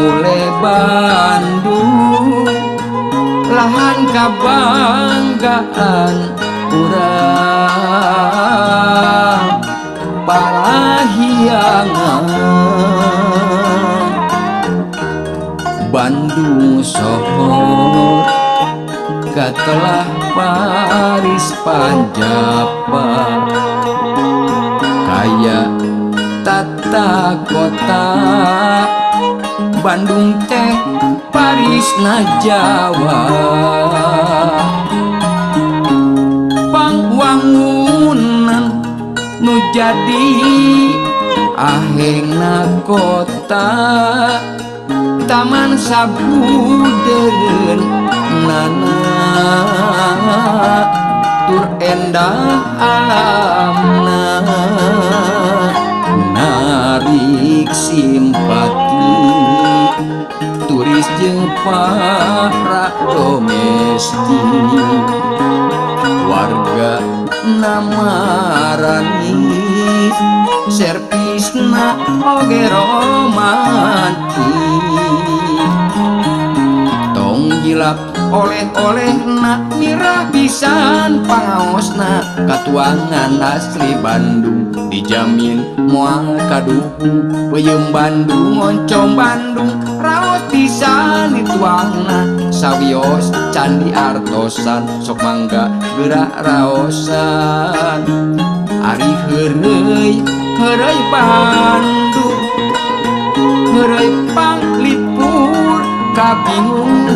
mulai Bandung lahan kabanggaan urang parahiangan Bandung sohor katelah Paris Panjapa kaya tata kota Bandung teh Paris na Jawa pangwangunan nu jadi ahengna kota Taman Sabuderen nana tur endah alamna narik simpati turis jeung para domestik warga namaranis servisna oge romantis tong jilap oleh-oleh na mirah pisan pangaosna katuangan asli Bandung dijamin moal kaduhung peuyeum Bandung oncom Bandung raos pisan dituangna sawios candi artosan sok mangga gerak raosan ari heureuy Bandung heureuy panglipur kabingung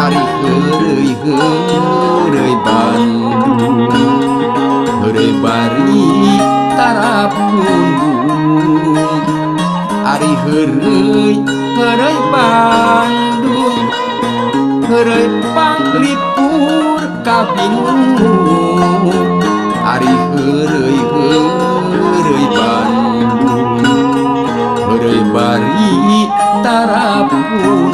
ari heureuy Bandung heureuy bari tarapunggung ari heureuy Bandung heureuy panglipur kabingung ari heureuy Bandung heureuy bari tarapunggung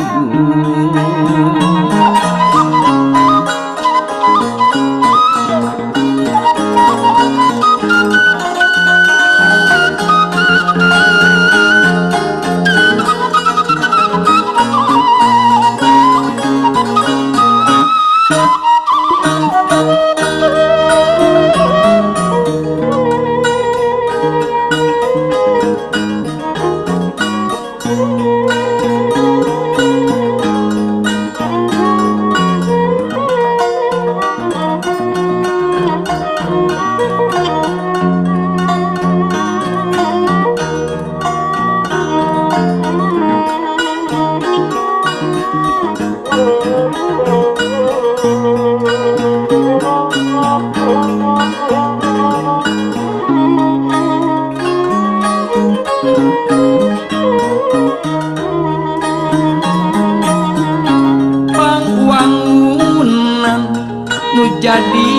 pangwangunan nu jadi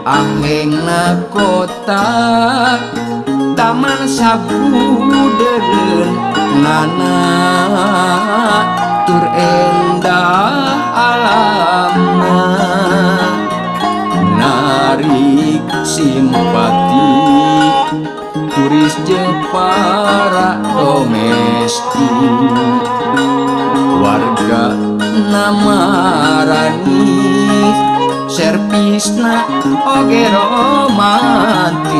ahengna kota Taman Sabuderen nana tur endah alamna narik simpati turis jeung para domestik warga namaranis servisna oge romantis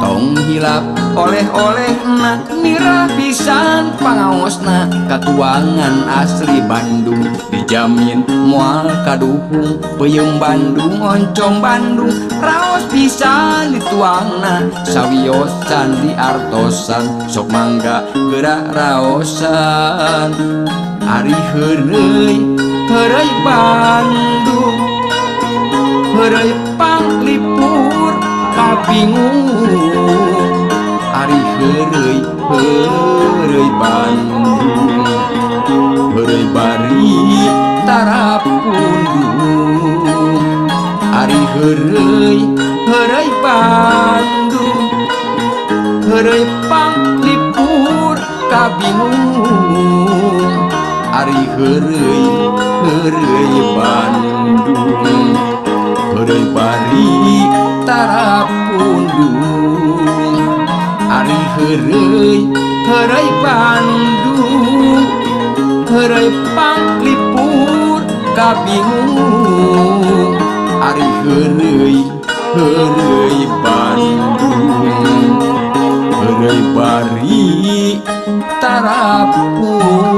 tong hilap oleh-oleh na mirah pisan pangaosna katuangan asli Bandung dijamin moal kaduhung peuyeum Bandung oncom Bandung raos pisan dituangna sawios candi artosan sok mangga gerak raosan ari heureuy Bandung heureuy panglipur kabingung ari heureuy Bandung heureuy bari tarapunggung ari heureuy Bandung heureuy panglipur kabingung ari heureuy Bandung heureuy bari tarapunggung ari heureuy heureuy Bandung heureuy Panglipur ka bingung ari heureuy Bandung heureuy bari tarapundung